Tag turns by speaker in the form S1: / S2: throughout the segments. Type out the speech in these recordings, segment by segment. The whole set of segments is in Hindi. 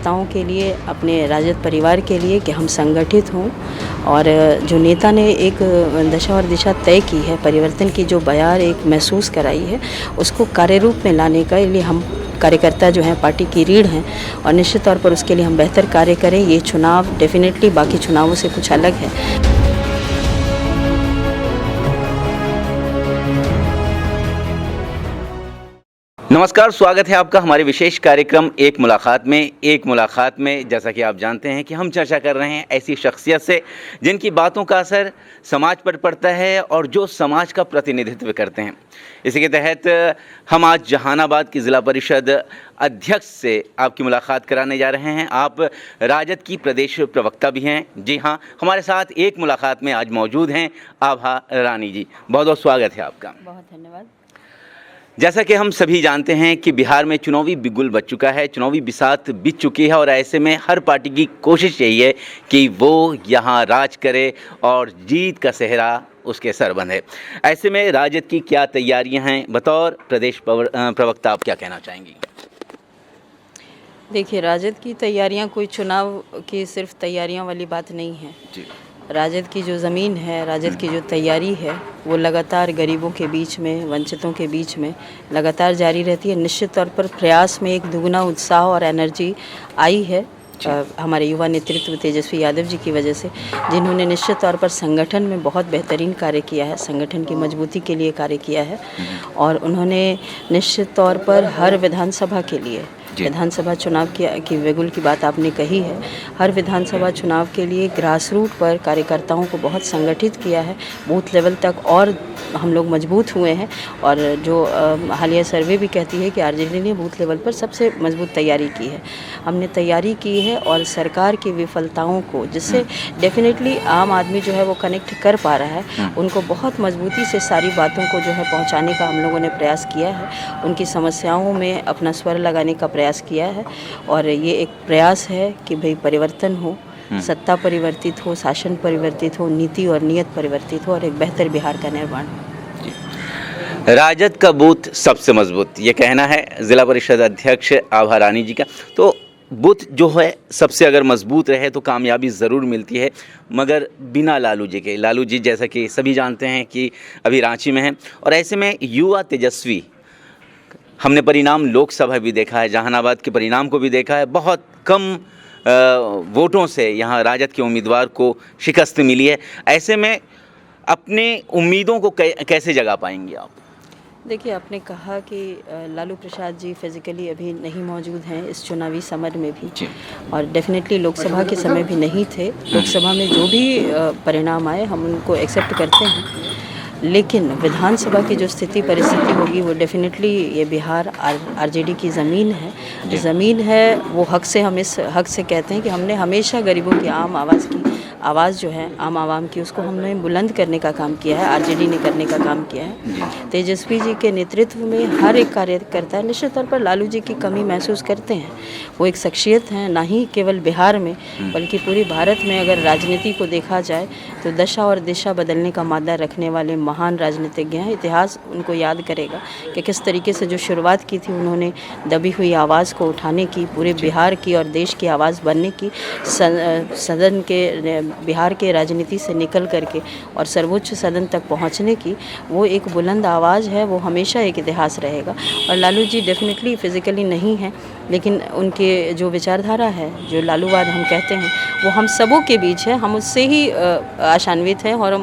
S1: कार्यकर्ताओं के लिए, अपने राजद परिवार के लिए कि हम संगठित हों और जो नेता ने एक दशा और दिशा तय की है, परिवर्तन की जो बयार एक महसूस कराई है, उसको कार्यरूप में लाने के लिए हम कार्यकर्ता जो हैं पार्टी की रीढ़ हैं और निश्चित तौर पर उसके लिए हम बेहतर कार्य करें। ये चुनाव डेफिनेटली बाकी चुनावों से कुछ अलग है।
S2: नमस्कार, स्वागत है आपका हमारे विशेष कार्यक्रम एक मुलाकात में। जैसा कि आप जानते हैं कि हम चर्चा कर रहे हैं ऐसी शख्सियत से जिनकी बातों का असर समाज पर पड़ता है और जो समाज का प्रतिनिधित्व करते हैं। इसी के तहत हम आज जहानाबाद की ज़िला परिषद अध्यक्ष से आपकी मुलाकात कराने जा रहे हैं। आप राजद की प्रदेश प्रवक्ता भी हैं। जी हाँ, हमारे साथ एक मुलाकात में आज मौजूद हैं आभा रानी जी। बहुत बहुत स्वागत है आपका।
S1: बहुत धन्यवाद।
S2: जैसा कि हम सभी जानते हैं कि बिहार में चुनावी बिगुल बज चुका है, चुनावी बिसात बीत चुकी है और ऐसे में हर पार्टी की कोशिश यही है कि वो यहाँ राज करे और जीत का सेहरा उसके सर बंधे। ऐसे में राजद की क्या तैयारियां हैं, बतौर प्रदेश प्रवक्ता आप क्या कहना चाहेंगी?
S1: देखिए, राजद की तैयारियां कोई चुनाव की सिर्फ तैयारियां वाली बात नहीं है
S2: जी।
S1: राजद की जो ज़मीन है, राजद की जो तैयारी है, वो लगातार गरीबों के बीच में, वंचितों के बीच में लगातार जारी रहती है। निश्चित तौर पर प्रयास में एक दुगना उत्साह और एनर्जी आई है हमारे युवा नेतृत्व तेजस्वी यादव जी की वजह से, जिन्होंने निश्चित तौर पर संगठन में बहुत बेहतरीन कार्य किया है, संगठन की मजबूती के लिए कार्य किया है और उन्होंने निश्चित तौर पर हर विधानसभा के लिए, विधानसभा चुनाव की बिगुल की बात आपने कही है, हर विधानसभा चुनाव के लिए ग्रास रूट पर कार्यकर्ताओं को बहुत संगठित किया है, बूथ लेवल तक और हम लोग मजबूत हुए हैं। और जो हालिया सर्वे भी कहती है कि आरजेडी ने बूथ लेवल पर सबसे मजबूत तैयारी की है। हमने तैयारी की है और सरकार की विफलताओं को, जिससे डेफिनेटली आम आदमी जो है वो कनेक्ट कर पा रहा है, उनको बहुत मजबूती से सारी बातों को जो है पहुंचाने का हम लोगों ने प्रयास किया है, उनकी समस्याओं में अपना स्वर लगाने का प्रयास किया है। और ये एक प्रयास है कि भाई परिवर्तन हो, सत्ता परिवर्तित हो, शासन परिवर्तित हो, नीति और नियत परिवर्तित हो और एक बेहतर बिहार का निर्माण हो।
S2: राजद का बूथ सबसे मजबूत, ये कहना है ज़िला परिषद अध्यक्ष आभा रानी जी का। तो बूथ जो है सबसे अगर मजबूत रहे तो कामयाबी ज़रूर मिलती है, मगर बिना लालू जी के, लालू जी जैसा कि सभी जानते हैं कि अभी रांची में हैं और ऐसे में युवा तेजस्वी, हमने परिणाम लोकसभा भी देखा है, जहानाबाद के परिणाम को भी देखा है, बहुत कम वोटों से यहाँ राजद के उम्मीदवार को शिकस्त मिली है। ऐसे में अपने उम्मीदों को कैसे जगा पाएंगे आप?
S1: देखिए, आपने कहा कि लालू प्रसाद जी फिज़िकली अभी नहीं मौजूद हैं इस चुनावी समर में भी और डेफिनेटली लोकसभा के समय भी नहीं थे। लोकसभा में जो भी परिणाम आए हम उनको एक्सेप्ट करते हैं, लेकिन विधानसभा की जो स्थिति परिस्थिति होगी वो डेफिनेटली ये बिहार आरजेडी की ज़मीन है। ज़मीन है वो हक से, हम इस हक से कहते हैं कि हमने हमेशा गरीबों की आवाज़ जो है आम आवाम की, उसको हमने बुलंद करने का काम किया है, आरजेडी ने करने का काम किया है। तेजस्वी जी के नेतृत्व में हर एक कार्यकर्ता निश्चित तौर पर लालू जी की कमी महसूस करते हैं। वो एक शख्सियत हैं, ना ही केवल बिहार में बल्कि पूरी भारत में अगर राजनीति को देखा जाए तो दशा और दिशा बदलने का मादा रखने वाले महान राजनीतिज्ञ हैं। इतिहास उनको याद करेगा कि किस तरीके से जो शुरुआत की थी उन्होंने दबी हुई आवाज़ को उठाने की, पूरे बिहार की और देश की आवाज़ बनने की, सदन के बिहार के राजनीति से निकल करके और सर्वोच्च सदन तक पहुंचने की वो एक बुलंद आवाज़ है, वो हमेशा एक इतिहास रहेगा। और लालू जी डेफिनेटली फिज़िकली नहीं है, लेकिन उनके जो विचारधारा है, जो लालूवाद हम कहते हैं, वो हम सबों के बीच है। हम उससे ही आशान्वित हैं और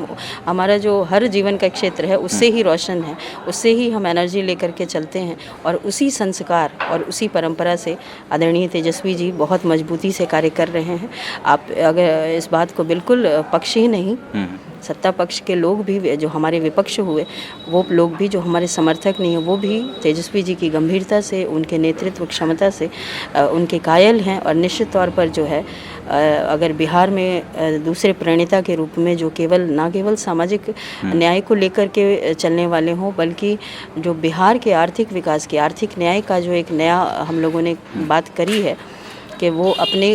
S1: हमारा जो हर जीवन का क्षेत्र है उससे ही रोशन है, उससे ही हम एनर्जी लेकर के चलते हैं और उसी संस्कार और उसी परंपरा से आदरणीय तेजस्वी जी बहुत मजबूती से कार्य कर रहे हैं। आप अगर इस बात को बिल्कुल पक्ष ही नहीं, सत्ता पक्ष के लोग भी, जो हमारे विपक्ष हुए वो लोग भी, जो हमारे समर्थक नहीं हैं, वो भी तेजस्वी जी की गंभीरता से, उनके नेतृत्व क्षमता से उनके कायल हैं। और निश्चित तौर पर जो है अगर बिहार में दूसरे प्रणेता के रूप में जो ना केवल सामाजिक न्याय को लेकर के चलने वाले हों, बल्कि जो बिहार के आर्थिक विकास की, आर्थिक न्याय का जो एक नया हम लोगों ने बात करी है, कि वो अपने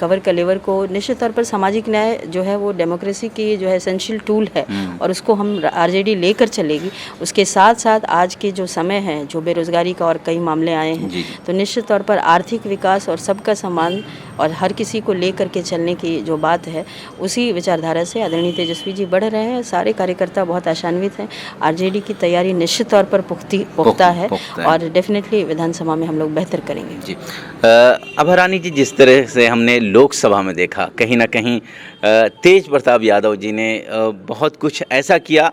S1: कवर कलेवर को निश्चित तौर पर सामाजिक न्याय जो है वो डेमोक्रेसी की जो है एसेंशियल टूल है और उसको हम आरजेडी लेकर चलेगी। उसके साथ साथ आज के जो समय है, जो बेरोज़गारी का और कई मामले आए हैं, तो निश्चित तौर पर आर्थिक विकास और सबका सम्मान और हर किसी को लेकर के चलने की जो बात है, उसी विचारधारा से आदरणीय तेजस्वी जी बढ़ रहे हैं। सारे कार्यकर्ता बहुत आशान्वित हैं। आरजेडी की तैयारी निश्चित तौर पर पुख्ता है और डेफिनेटली विधानसभा में हम लोग बेहतर करेंगे।
S2: जी आभा रानी जी, जिस तरह से हमने लोकसभा में देखा, कहीं ना कहीं तेज प्रताप यादव जी ने बहुत कुछ ऐसा किया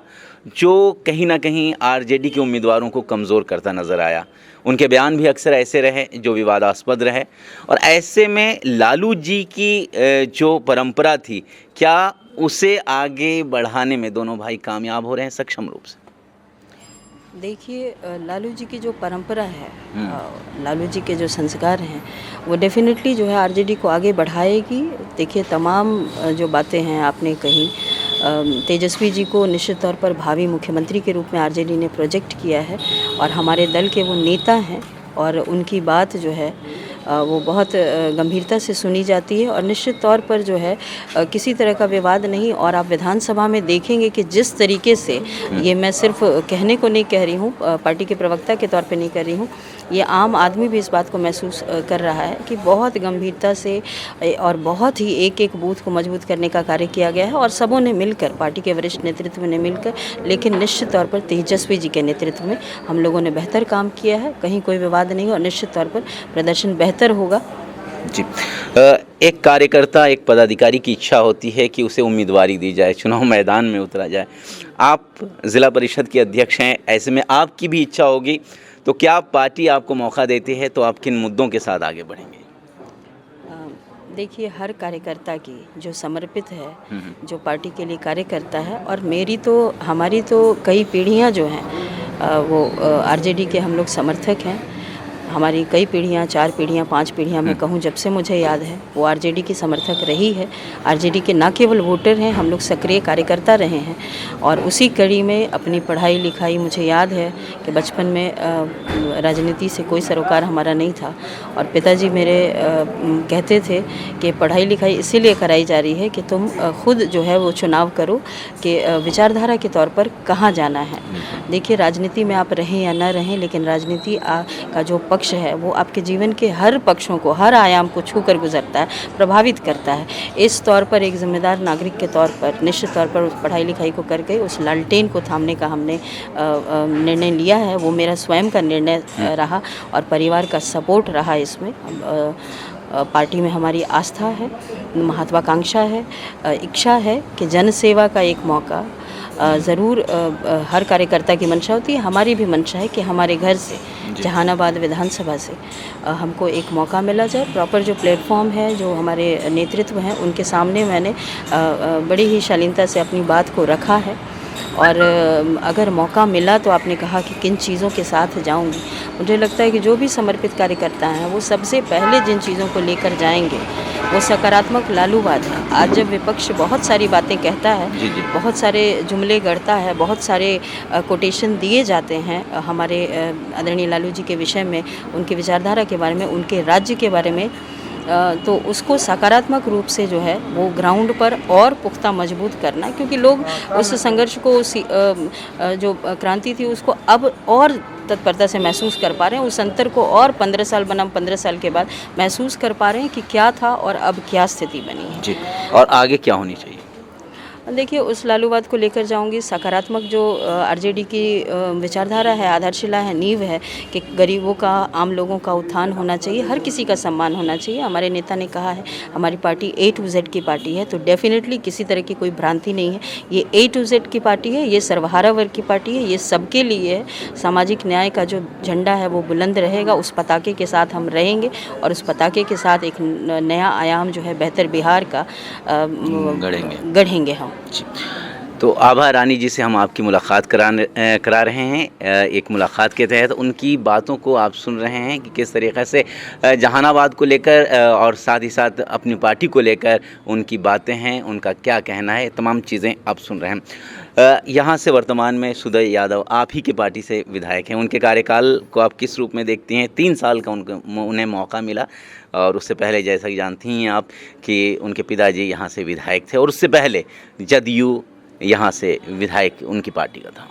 S2: जो कहीं ना कहीं आरजेडी के उम्मीदवारों को कमज़ोर करता नज़र आया। उनके बयान भी अक्सर ऐसे रहे जो विवादास्पद रहे, और ऐसे में लालू जी की जो परंपरा थी, क्या उसे आगे बढ़ाने में दोनों भाई कामयाब हो रहे हैं सक्षम रूप से?
S1: देखिए, लालू जी की जो परंपरा है, लालू जी के जो संस्कार हैं, वो डेफिनेटली जो है आरजेडी को आगे बढ़ाएगी। देखिए, तमाम जो बातें हैं आपने कही, तेजस्वी जी को निश्चित तौर पर भावी मुख्यमंत्री के रूप में आरजेडी ने प्रोजेक्ट किया है और हमारे दल के वो नेता हैं और उनकी बात जो है वो बहुत गंभीरता से सुनी जाती है और निश्चित तौर पर जो है किसी तरह का विवाद नहीं। और आप विधानसभा में देखेंगे कि जिस तरीके से, ये मैं सिर्फ कहने को नहीं कह रही हूँ, पार्टी के प्रवक्ता के तौर पे नहीं कर रही हूँ, ये आम आदमी भी इस बात को महसूस कर रहा है कि बहुत गंभीरता से और बहुत ही एक एक बूथ को मजबूत करने का कार्य किया गया है और सबों ने मिलकर, पार्टी के वरिष्ठ नेतृत्व ने मिलकर, लेकिन निश्चित तौर पर तेजस्वी जी के नेतृत्व में हम लोगों ने बेहतर काम किया है। कहीं कोई विवाद नहीं और निश्चित तौर पर प्रदर्शन बेहतर होगा।
S2: जी, एक कार्यकर्ता, एक पदाधिकारी की इच्छा होती है कि उसे उम्मीदवारी दी जाए, चुनाव मैदान में उतरा जाए। आप जिला परिषद के अध्यक्ष हैं, ऐसे में आपकी भी इच्छा होगी, तो क्या पार्टी आपको मौका देती है तो आप किन मुद्दों के साथ आगे बढ़ेंगे?
S1: देखिए, हर कार्यकर्ता की जो समर्पित है, जो पार्टी के लिए कार्य करता है, और हमारी तो कई पीढ़ियां जो हैं वो आरजेडी के हम लोग समर्थक हैं। हमारी कई पीढ़ियाँ, 4 पीढ़ियाँ, 5 पीढ़ियाँ मैं कहूँ, जब से मुझे याद है वो आरजेडी की समर्थक रही है। आरजेडी के न केवल वोटर हैं, हम लोग सक्रिय कार्यकर्ता रहे हैं और उसी कड़ी में अपनी पढ़ाई लिखाई, मुझे याद है कि बचपन में राजनीति से कोई सरोकार हमारा नहीं था और पिताजी मेरे कहते थे कि पढ़ाई लिखाई इसीलिए कराई जा रही है कि तुम खुद जो है वो चुनाव करो कि विचारधारा के तौर पर कहाँ जाना है। देखिए, राजनीति में आप रहें या ना रहें, लेकिन राजनीति का जो पक्ष है वो आपके जीवन के हर पक्षों को, हर आयाम को छू कर गुजरता है, प्रभावित करता है। इस तौर पर एक जिम्मेदार नागरिक के तौर पर निश्चित तौर पर उस पढ़ाई लिखाई को करके उस लालटेन को थामने का हमने निर्णय लिया है। वो मेरा स्वयं का निर्णय रहा और परिवार का सपोर्ट रहा इसमें। पार्टी में हमारी आस्था है, महत्वाकांक्षा है, इच्छा है कि जन सेवा का एक मौका ज़रूर हर कार्यकर्ता की मंशा होती है। हमारी भी मंशा है कि हमारे घर से, जहानाबाद विधानसभा से हमको एक मौका मिला जाए। प्रॉपर जो प्लेटफॉर्म है, जो हमारे नेतृत्व हैं, उनके सामने मैंने बड़ी ही शालीनता से अपनी बात को रखा है और अगर मौका मिला तो आपने कहा कि किन चीज़ों के साथ जाऊंगी। मुझे लगता है कि जो भी समर्पित कार्यकर्ता हैं वो सबसे पहले जिन चीज़ों को लेकर जाएंगे वो सकारात्मक लालूवाद है। आज जब विपक्ष बहुत सारी बातें कहता है, बहुत सारे जुमले गढ़ता है, बहुत सारे कोटेशन दिए जाते हैं हमारे आदरणीय लालू जी के विषय में, उनकी विचारधारा के बारे में, उनके राज्य के बारे में, तो उसको सकारात्मक रूप से जो है वो ग्राउंड पर और पुख्ता मजबूत करना, क्योंकि लोग उस संघर्ष को, जो क्रांति थी उसको अब और तत्परता से महसूस कर पा रहे हैं। उस अंतर को और 15 साल बनाम 15 साल के बाद महसूस कर पा रहे हैं कि क्या था और अब क्या स्थिति बनी है।
S2: जी, और आगे क्या होनी चाहिए?
S1: देखिए, उस लालूवाद को लेकर जाऊंगी। सकारात्मक जो आरजेडी की विचारधारा है, आधारशिला है, नींव है कि गरीबों का, आम लोगों का उत्थान होना चाहिए, हर किसी का सम्मान होना चाहिए। हमारे नेता ने कहा है हमारी पार्टी A to Z की पार्टी है, तो डेफिनेटली किसी तरह की कोई भ्रांति नहीं है। ये A to Z की पार्टी है, ये सर्वहारा वर्ग की पार्टी है, ये सबके लिए है। सामाजिक न्याय का जो झंडा है वो बुलंद रहेगा, उस पताके के साथ हम रहेंगे और उस पताके के साथ एक नया आयाम जो है बेहतर बिहार का गढ़ेंगे हम।
S2: तो आभा रानी जी से हम आपकी मुलाकात करा रहे हैं। एक मुलाकात के तहत उनकी बातों को आप सुन रहे हैं कि किस तरीक़े से जहानाबाद को लेकर और साथ ही साथ अपनी पार्टी को लेकर उनकी बातें हैं, उनका क्या कहना है, तमाम चीज़ें आप सुन रहे हैं। यहाँ से वर्तमान में सुदय यादव आप ही की पार्टी से विधायक हैं। उनके कार्यकाल को आप किस रूप में देखती हैं? 3 साल का उन्हें मौका मिला और उससे पहले जैसा कि जानती हैं आप कि उनके पिताजी यहाँ से विधायक थे और उससे पहले जदयू यहाँ से विधायक उनकी पार्टी का था।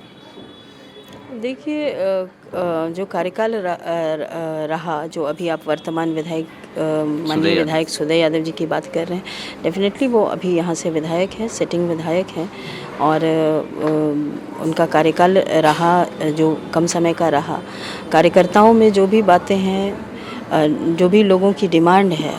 S1: देखिए जो कार्यकाल रहा, जो अभी आप वर्तमान विधायक माननीय विधायक सुदय यादव जी की बात कर रहे हैं, डेफिनेटली वो अभी यहाँ से विधायक हैं, सिटिंग विधायक हैं और उनका कार्यकाल रहा जो कम समय का रहा। कार्यकर्ताओं में जो भी बातें हैं, जो भी लोगों की डिमांड है,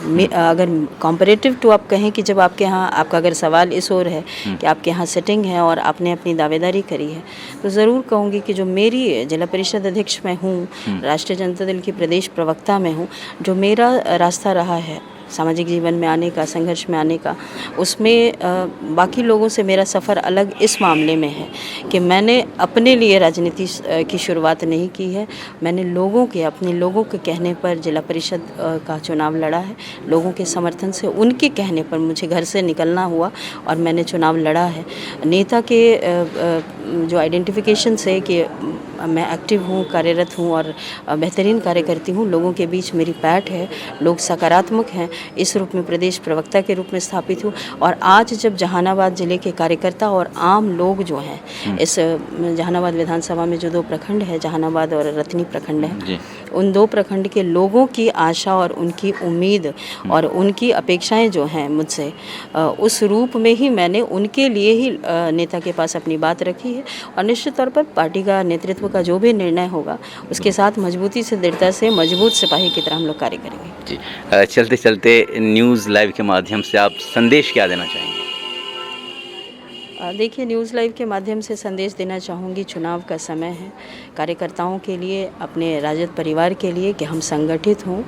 S1: अगर कॉम्परेटिव टू आप कहें कि जब आपके यहाँ, आपका अगर सवाल इस ओर है कि आपके यहाँ सेटिंग है और आपने अपनी दावेदारी करी है, तो ज़रूर कहूँगी कि जो मेरी जिला परिषद अध्यक्ष मैं हूँ, राष्ट्रीय जनता दल की प्रदेश प्रवक्ता मैं हूँ, जो मेरा रास्ता रहा है सामाजिक जीवन में आने का, संघर्ष में आने का, उसमें बाकी लोगों से मेरा सफ़र अलग इस मामले में है कि मैंने अपने लिए राजनीति की शुरुआत नहीं की है। मैंने अपने लोगों के कहने पर जिला परिषद का चुनाव लड़ा है, लोगों के समर्थन से, उनके कहने पर मुझे घर से निकलना हुआ और मैंने चुनाव लड़ा है। नेता के जो आइडेंटिफिकेशन से कि मैं एक्टिव हूँ, कार्यरत हूँ और बेहतरीन कार्य करती हूँ, लोगों के बीच मेरी पैठ है, लोग सकारात्मक हैं, इस रूप में प्रदेश प्रवक्ता के रूप में स्थापित हूँ। और आज जब जहानाबाद ज़िले के कार्यकर्ता और आम लोग जो हैं, इस जहानाबाद विधानसभा में जो 2 प्रखंड है, जहानाबाद और रतनी प्रखंड है, उन 2 प्रखंड के लोगों की आशा और उनकी उम्मीद और उनकी अपेक्षाएं जो हैं मुझसे, उस रूप में ही मैंने उनके लिए ही नेता के पास अपनी बात रखी है। और निश्चित तौर पर पार्टी का नेतृत्व का जो भी निर्णय होगा, उसके साथ मजबूती से, दृढ़ता से, मजबूत सिपाही की तरह हम लोग कार्य करेंगे।
S2: जी, चलते चलते न्यूज़ लाइव के माध्यम से आप संदेश क्या देना चाहेंगे?
S1: देखिए, न्यूज़ लाइव के माध्यम से संदेश देना चाहूँगी, चुनाव का समय है, कार्यकर्ताओं के लिए, अपने राजद परिवार के लिए कि हम संगठित हों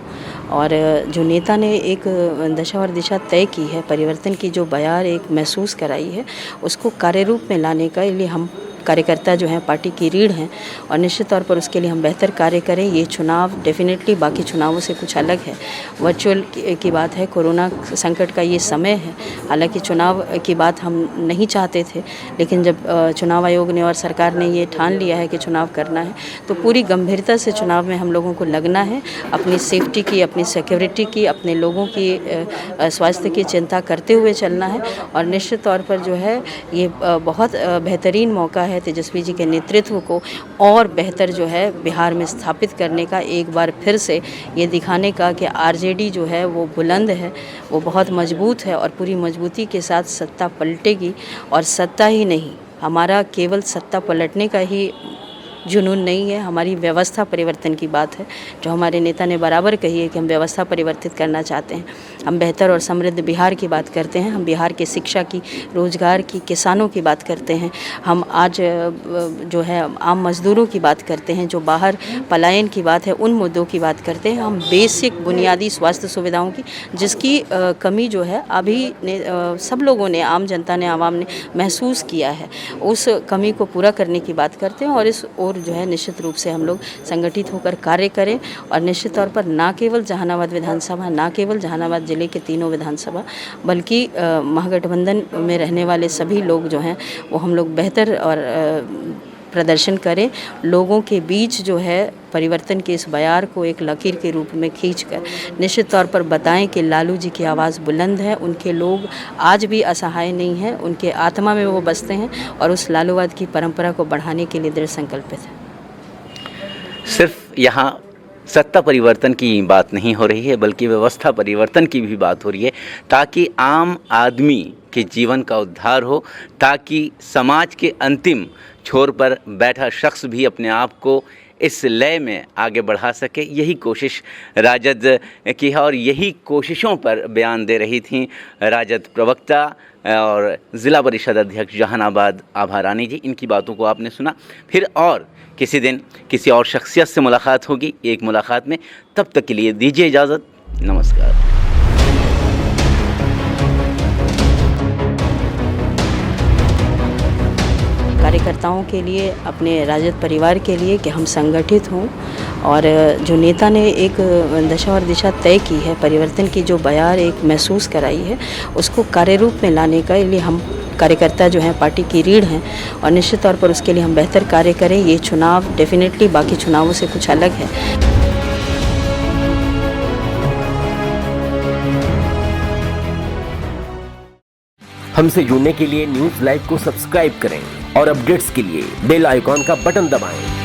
S1: और जो नेता ने एक दशा और दिशा तय की है, परिवर्तन की जो बयार एक महसूस कराई है, उसको कार्यरूप में लाने का लिए हम कार्यकर्ता जो हैं पार्टी की रीढ़ हैं और निश्चित तौर पर उसके लिए हम बेहतर कार्य करें। ये चुनाव डेफिनेटली बाकी चुनावों से कुछ अलग है, वर्चुअल की बात है, कोरोना संकट का ये समय है। हालांकि चुनाव की बात हम नहीं चाहते थे, लेकिन जब चुनाव आयोग ने और सरकार ने ये ठान लिया है कि चुनाव करना है, तो पूरी गंभीरता से चुनाव में हम लोगों को लगना है, अपनी सेफ्टी की, अपनी सिक्योरिटी की, अपने लोगों की स्वास्थ्य की चिंता करते हुए चलना है। और निश्चित तौर पर जो है ये बहुत बेहतरीन मौका है तेजस्वी जी के नेतृत्व को और बेहतर जो है बिहार में स्थापित करने का, एक बार फिर से ये दिखाने का कि आरजेडी जो है वो बुलंद है, वो बहुत मजबूत है और पूरी मजबूती के साथ सत्ता पलटेगी। और सत्ता ही नहीं, हमारा केवल सत्ता पलटने का ही जुनून नहीं है, हमारी व्यवस्था परिवर्तन की बात है, जो हमारे नेता ने बराबर कही है कि हम व्यवस्था परिवर्तित करना चाहते हैं। हम बेहतर और समृद्ध बिहार की बात करते हैं, हम बिहार के शिक्षा की, रोजगार की, किसानों की बात करते हैं, हम आज जो है आम मजदूरों की बात करते हैं, जो बाहर पलायन की बात है, उन मुद्दों की बात करते हैं। हम बेसिक बुनियादी स्वास्थ्य सुविधाओं की, जिसकी कमी जो है अभी सब लोगों ने, आम जनता ने, आवाम ने महसूस किया है, उस कमी को पूरा करने की बात करते हैं। और इस जो है निश्चित रूप से हम लोग संगठित होकर कार्य करें और निश्चित तौर पर ना केवल जहानाबाद विधानसभा, ना केवल जहानाबाद जिले के 3 विधानसभा, बल्कि महागठबंधन में रहने वाले सभी लोग जो हैं वो हम लोग बेहतर और प्रदर्शन करें, लोगों के बीच जो है परिवर्तन के इस बयार को एक लकीर के रूप में खींचकर निश्चित तौर पर बताएं कि लालू जी की आवाज़ बुलंद है, उनके लोग आज भी असहाय नहीं हैं, उनके आत्मा में वो बसते हैं और उस लालूवाद की परंपरा को बढ़ाने के लिए दृढ़ संकल्पित है।
S2: सिर्फ यहाँ सत्ता परिवर्तन की बात नहीं हो रही है, बल्कि व्यवस्था परिवर्तन की भी बात हो रही है, ताकि आम आदमी के जीवन का उद्धार हो, ताकि समाज के अंतिम छोर पर बैठा शख्स भी अपने आप को इस लय में आगे बढ़ा सके। यही कोशिश राजद की है और यही कोशिशों पर बयान दे रही थी राजद प्रवक्ता और ज़िला परिषद अध्यक्ष जहानाबाद आभा रानी जी। इनकी बातों को आपने सुना। फिर और किसी दिन किसी और शख्सियत से मुलाकात होगी एक मुलाकात में। तब तक के लिए दीजिए इजाज़त। नमस्कार।
S1: कार्यकर्ताओं के लिए, अपने राजद परिवार के लिए कि हम संगठित हों और जो नेता ने एक दशा और दिशा तय की है, परिवर्तन की जो बयार एक महसूस कराई है, उसको कार्यरूप में लाने का लिए हम कार्यकर्ता जो हैं पार्टी की रीढ़ हैं और निश्चित तौर पर उसके लिए हम बेहतर कार्य करें। ये चुनाव डेफिनेटली बाकी चुनावों से कुछ अलग है।
S3: हमसे जुड़ने के लिए न्यूज़ लाइव को सब्सक्राइब करें और अपडेट्स के लिए बेल आइकॉन का बटन दबाएं।